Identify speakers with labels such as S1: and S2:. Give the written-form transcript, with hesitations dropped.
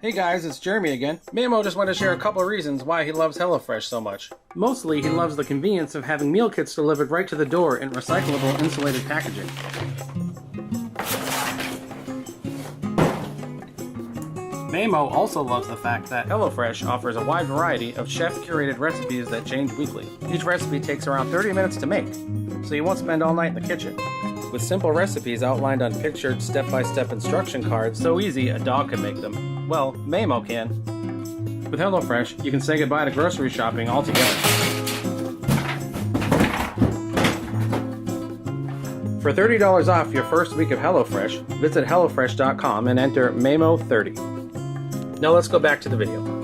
S1: Hey guys, it's Jeremy again. Maymo just wanted to share a couple of reasons why he loves HelloFresh so much. Mostly, he loves the convenience of having meal kits delivered right to the door in recyclable insulated packaging. Maymo also loves the fact that HelloFresh offers a wide variety of chef-curated recipes that change weekly. Each recipe takes around 30 minutes to make, so you won't spend all night in the kitchen. With simple recipes outlined on pictured step-by-step instruction cards, so easy a dog can make them. Well, Maymo can. With HelloFresh, you can say goodbye to grocery shopping altogether. For $30 off your first week of HelloFresh, visit HelloFresh.com and enter Maymo30. Now let's go back to the video.